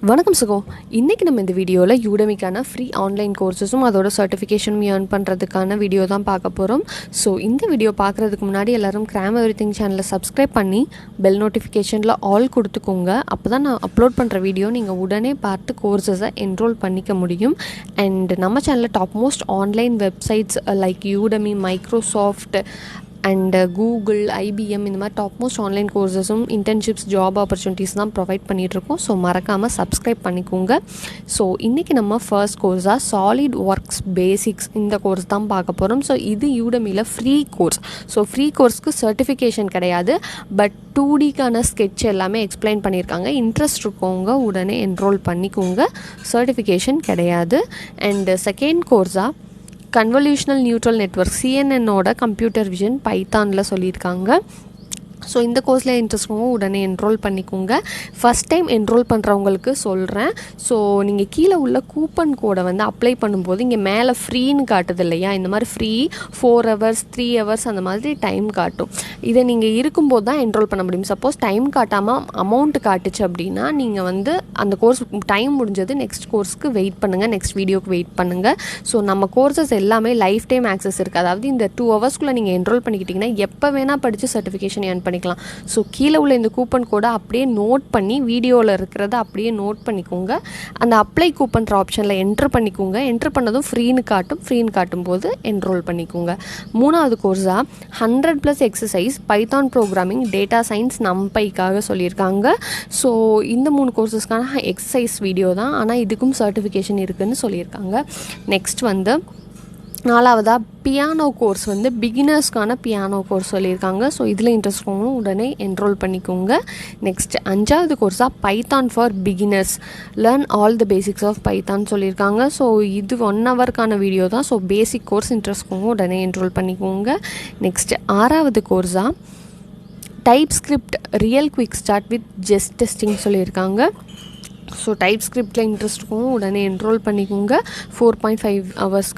வணக்கம் சகோ. இன்றைக்கி நம்ம இந்த வீடியோவில் யூடமிக்கான ஃப்ரீ ஆன்லைன் கோர்ஸஸும் அதோட சர்டிஃபிகேஷனும் ஏர்ன் பண்ணுறதுக்கான வீடியோ தான் பார்க்க போகிறோம். ஸோ இந்த வீடியோ பார்க்குறதுக்கு முன்னாடி எல்லோரும் கிராம் எவ்ரிதிங் சேனலை சப்ஸ்கிரைப் பண்ணி பெல் நோட்டிஃபிகேஷனில் ஆல் கொடுத்துக்கோங்க. அப்போ தான் நான் அப்லோட் பண்ணுற வீடியோ நீங்கள் உடனே பார்த்து கோர்ஸஸை என்ரோல் பண்ணிக்க முடியும். அண்ட் நம்ம சேனலில் top most online websites like Udemy, Microsoft and Google, IBM இந்த மாதிரி டாப் மோஸ்ட் ஆன்லைன் கோர்ஸஸும் இன்டர்ன்ஷிப்ஸ், ஜாப் ஆப்பர்ச்சுனிட்டிஸ் தான் ப்ரொவைட் பண்ணிகிட்ருக்கோம். ஸோ மறக்காமல் சப்ஸ்கிரைப் பண்ணிக்கோங்க. ஸோ இன்றைக்கி நம்ம ஃபர்ஸ்ட் கோர்ஸாக சாலிட் ஒர்க்ஸ் பேசிக்ஸ் இந்த கோர்ஸ் தான் பார்க்க போகிறோம். ஸோ இது யூடமியில் ஃப்ரீ கோர்ஸ். ஸோ ஃப்ரீ கோர்ஸ்க்கு சர்டிஃபிகேஷன் கிடையாது, பட் 2Dக்கான ஸ்கெட்ச் எல்லாமே எக்ஸ்பிளைன் பண்ணியிருக்காங்க. இன்ட்ரெஸ்ட் இருக்கவங்க உடனே என்ரோல் பண்ணிக்கோங்க. சர்டிஃபிகேஷன் கிடையாது. அண்ட் செகண்ட் கோர்ஸாக convolutional neutral network CNN-ஓட computer vision பைத்தானில் சொல்லியிருக்காங்க. ஸோ இந்த கோர்ஸில் இன்ட்ரெஸ்ட்டும் உடனே என்ரோல் பண்ணிக்கோங்க. ஃபஸ்ட் டைம் என்ரோல் பண்ணுறவங்களுக்கு சொல்கிறேன். ஸோ நீங்கள் கீழே உள்ள கூப்பன் கோடை வந்து அப்ளை பண்ணும்போது இங்கே மேலே ஃப்ரீன்னு காட்டுது இல்லையா, இந்த மாதிரி ஃப்ரீ 4 hours 3 hours அந்த மாதிரி டைம் காட்டும். இதை நீங்கள் இருக்கும்போது தான் என்ரோல் பண்ண முடியும். சப்போஸ் டைம் காட்டாமல் அமௌண்ட் காட்டுச்சு அப்படின்னா நீங்கள் வந்து அந்த கோர்ஸ் டைம் முடிஞ்சது நெக்ஸ்ட் கோர்ஸ்க்கு வெயிட் பண்ணுங்கள், நெக்ஸ்ட் வீடியோக்கு வெயிட் பண்ணுங்கள். ஸோ நம்ம கோர்சஸ் எல்லாமே லைஃப் டைம் ஆக்சஸ் இருக்குது. அதாவது இந்த 2 hours நீங்கள் என்ரோல் பண்ணிக்கிட்டிங்கன்னா எப்போ வேணால் படித்து சர்டிஃபிகேஷன் ஏர்ன் பண்ணிக்கலாம். ஸோ கீழே உள்ள இந்த கூப்பன் கோடை அப்படியே நோட் பண்ணி வீடியோவில் இருக்கிறத அப்படியே நோட் பண்ணிக்கோங்க. அந்த அப்ளை கூப்பன்ற ஆப்ஷனில் என்ட்ரு பண்ணிக்கோங்க. என்ட்ரு பண்ணதும் ஃப்ரீன்னு காட்டும் போது என்ரோல் பண்ணிக்கோங்க. மூணாவது கோர்ஸாக 100+ exercise Python programming, data science, நம்பைக்காக சொல்லியிருக்காங்க. ஸோ இந்த 3 கோர்ஸஸ்க்கான எக்ஸசைஸ் வீடியோ தான், ஆனால் இதுக்கும் சர்டிஃபிகேஷன் இருக்குதுன்னு சொல்லியிருக்காங்க. நெக்ஸ்ட் வந்து நாலாவதாக பியானோ கோர்ஸ் வந்து பிகினர்ஸ்க்கான பியானோ கோர்ஸ் சொல்லியிருக்காங்க. ஸோ இதில் இன்ட்ரெஸ்ட் இருக்கவங்களும் உடனே என்ரோல் பண்ணிக்கோங்க. நெக்ஸ்ட் 5வது கோர்ஸாக Python for beginners, learn all the basics of Python சொல்லியிருக்காங்க. ஸோ இது 1 hour வீடியோ தான். ஸோ பேசிக் கோர்ஸ் இன்ட்ரெஸ்ட் இருக்கவங்க உடனே என்ரோல் பண்ணிக்கோங்க. நெக்ஸ்ட் 6வது கோர்ஸாக TypeScript real quick start with Jest testing சொல்லியிருக்காங்க. ஸோ டைப் ஸ்கிரிப்டில் இன்ட்ரெஸ்ட் இருக்கும் உடனே என்ரோல் பண்ணிக்கோங்க. 4.5 hours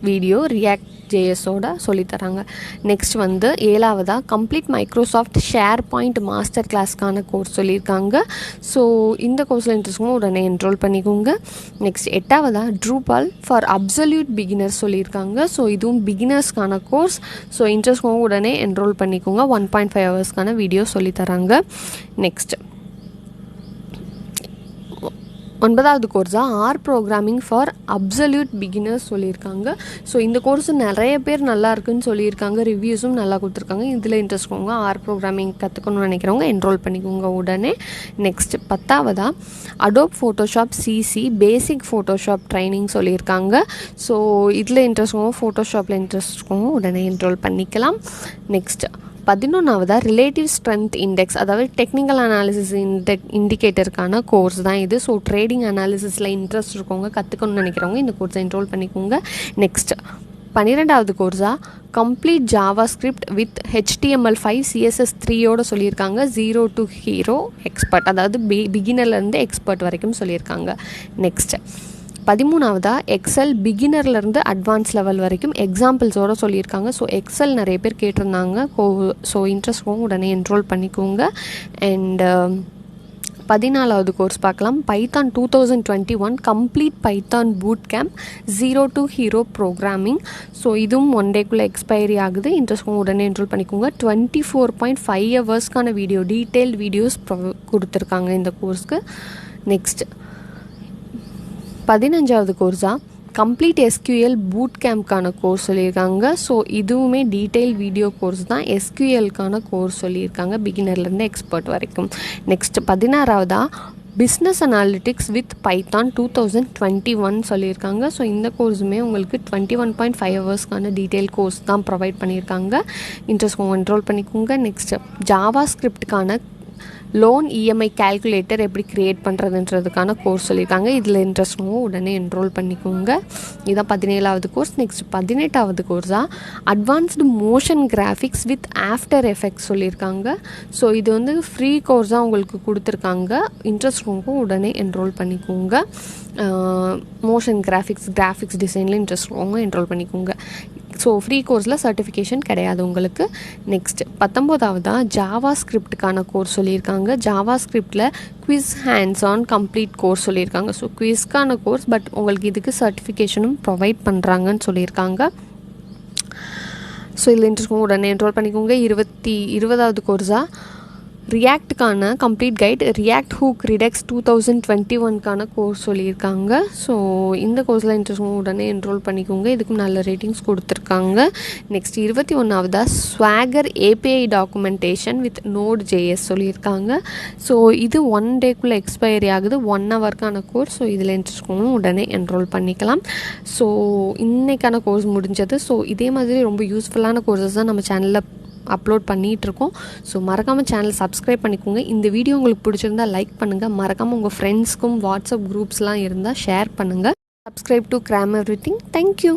வீடியோ ரியாக்ட் JSஓட சொல்லித்தராங்க. நெக்ஸ்ட் வந்து 7வதாக complete Microsoft SharePoint master கிளாஸ்க்கான கோர்ஸ் சொல்லியிருக்காங்க. ஸோ இந்த கோர்ஸில் இன்ட்ரெஸ்ட்டும் உடனே என்ரோல் பண்ணிக்கோங்க. நெக்ஸ்ட் 8வதாக ட்ரூபால் ஃபார் அப்சல்யூட் பிகினர்ஸ் சொல்லியிருக்காங்க. ஸோ இதுவும் பிகினர்ஸ்க்கான கோர்ஸ். ஸோ இன்ட்ரெஸ்ட்டும் உடனே என்ரோல் பண்ணிக்கோங்க. 1.5 hours வீடியோ சொல்லித்தராங்க. நெக்ஸ்ட் 9வது கோர்ஸாக R programming for absolute beginners சொல்லியிருக்காங்க. ஸோ இந்த கோர்ஸ் நிறைய பேர் நல்லா இருக்குன்னு சொல்லியிருக்காங்க, ரிவ்யூஸும் நல்லா கொடுத்துருக்காங்க. இதில் இன்ட்ரெஸ்ட் இருக்கவங்க ஆர் ப்ரோக்ராமிங் கற்றுக்கணும்னு நினைக்கிறவங்க என்ரோல் பண்ணிக்கோங்க உடனே. நெக்ஸ்ட் 10வதாக அடோப் ஃபோட்டோஷாப் CC பேசிக் ஃபோட்டோஷாப் ட்ரைனிங் சொல்லியிருக்காங்க. ஸோ இதில் இன்ட்ரெஸ்ட் இருக்கவங்க, ஃபோட்டோஷாப்பில் இன்ட்ரெஸ்ட் இருக்கவங்க உடனே என்ரோல் பண்ணிக்கலாம். நெக்ஸ்ட் 11வதாக ரிலேட்டிவ் ஸ்ட்ரென்த் இண்டெக்ஸ், அதாவது டெக்னிக்கல் அனாலிசிஸ் இண்டிகேட்டருக்கான கோர்ஸ் தான் இது. ஸோ ட்ரேடிங் அனாலிசிஸில் இன்ட்ரெஸ்ட் இருக்கவங்க, கற்றுக்கணும்னு நினைக்கிறவங்க இந்த கோர்ஸை என்ரோல் பண்ணிக்கோங்க. நெக்ஸ்ட் 12வது கோர்ஸாக complete JavaScript with HTML5 CSS 3யோட சொல்லியிருக்காங்க. 0 to ஹீரோ எக்ஸ்பர்ட், அதாவது பிகினர்லேருந்து எக்ஸ்பர்ட் வரைக்கும் சொல்லியிருக்காங்க. நெக்ஸ்ட் 13வதாக எக்ஸல் பிகினர்லேருந்து அட்வான்ஸ் லெவல் வரைக்கும் எக்ஸாம்பிள்ஸோடு சொல்லியிருக்காங்க. ஸோ எக்ஸல் நிறைய பேர் கேட்டிருந்தாங்க. ஸோ இன்ட்ரெஸ்ட் உடனே என்ரோல் பண்ணிக்கோங்க. அண்ட் 14வது கோர்ஸ் பார்க்கலாம். Python 2021 complete Python boot camp 0 to hero programming. So இதுவும் 1 dayக்குள்ளே எக்ஸ்பைரி ஆகுது. இன்ட்ரெஸ்ட் உடனே என்ரோல் பண்ணிக்கோங்க. 24.5 hours வீடியோ டீட்டெயில்டு வீடியோஸ் கொடுத்துருக்காங்க இந்த கோர்ஸ்க்கு. நெக்ஸ்ட் 15வது கோர்ஸாக கம்ப்ளீட் SQL பூட் கேம்ப்கான கோர்ஸ் சொல்லியிருக்காங்க. ஸோ இதுவுமே டீட்டெயில் வீடியோ கோர்ஸ் தான். SQLக்கான கோர்ஸ் சொல்லியிருக்காங்க பிகினர்லேருந்து எக்ஸ்பர்ட் வரைக்கும். நெக்ஸ்ட் 16வதாக பிஸ்னஸ் அனாலிட்டிக்ஸ் வித் பைத்தான் 2021 சொல்லியிருக்காங்க. ஸோ இந்த கோர்ஸுமே உங்களுக்கு 21.5 hours டீட்டெயில் கோர்ஸ் தான் ப்ரொவைட் பண்ணியிருக்காங்க. இன்ட்ரெஸ்ட் என்ரோல் பண்ணிக்கோங்க. நெக்ஸ்ட் ஜாவா ஸ்கிரிப்டுக்கான லோன் EMI கால்குலேட்டர் எப்படி க்ரியேட் பண்ணுறதுன்றதுக்கான கோர்ஸ் சொல்லியிருக்காங்க. இதில் இன்ட்ரெஸ்ட்டும் உடனே என்ரோல் பண்ணிக்கோங்க. இதுதான் 17வது கோர்ஸ். நெக்ஸ்ட் 18வது கோர்ஸாக advanced motion graphics with After Effects சொல்லியிருக்காங்க. ஸோ இது வந்து ஃப்ரீ கோர்ஸாக உங்களுக்கு கொடுத்துருக்காங்க. இன்ட்ரெஸ்ட்டும் உடனே என்ரோல் பண்ணிக்கோங்க. மோஷன் கிராஃபிக்ஸ் டிசைனில் இன்ட்ரெஸ்ட் இருக்கவங்க என்ரோல் பண்ணிக்கோங்க. ஸோ ஃப்ரீ கோர்ஸில் சர்டிஃபிகேஷன் கிடையாது உங்களுக்கு. நெக்ஸ்ட் 19வது ஜாவா ஸ்கிரிப்டுக்கான கோர்ஸ் சொல்லியிருக்காங்க. ஜாவா ஸ்கிரிப்டில் quiz hands on complete course சொல்லியிருக்காங்க. ஸோ குவிஸ்க்கான கோர்ஸ், பட் உங்களுக்கு இதுக்கு சர்டிஃபிகேஷனும் ப்ரொவைட் பண்ணுறாங்கன்னு சொல்லியிருக்காங்க. ஸோ இதில் இன்ட்ரெஸ்ட் உடனே என்ரோல் பண்ணிக்கோங்க. 20வது கோர்ஸாக ரியாக்டுக்கான complete guide React hook Redux 2021க்கான கோர்ஸ் சொல்லியிருக்காங்க. ஸோ இந்த கோர்ஸில் இன்ட்ரெஸ்ட் உடனே என்ரோல் பண்ணிக்கோங்க. இதுக்கும் நல்ல ரேட்டிங்ஸ் கொடுத்துருக்காங்க. நெக்ஸ்ட் 21வது Swagger API documentation with Node.js சொல்லியிருக்காங்க. ஸோ இது 1 டேக்குள்ளே எக்ஸ்பைரி ஆகுது, 1 ஹவர்க்கான கோர்ஸ். ஸோ இதில் இன்ட்ரெஸ்ட் உடனே என்ரோல் பண்ணிக்கலாம். ஸோ இன்றைக்கான கோர்ஸ் முடிஞ்சது. ஸோ இதே மாதிரி ரொம்ப யூஸ்ஃபுல்லான கோர்ஸஸ் தான் நம்ம சேனலில் அப்லோட் பண்ணிகிட்ருக்கோம். ஸோ மறக்காமல் சேனல் சப்ஸ்கிரைப் பண்ணிக்கோங்க. இந்த வீடியோ உங்களுக்கு பிடிச்சிருந்தால் லைக் பண்ணுங்கள். மறக்காமல் உங்கள் ஃப்ரெண்ட்ஸ்க்கும் வாட்ஸ்அப் குரூப்ஸ்லாம் இருந்தால் ஷேர் பண்ணுங்கள். Subscribe to gram everything. Thank you.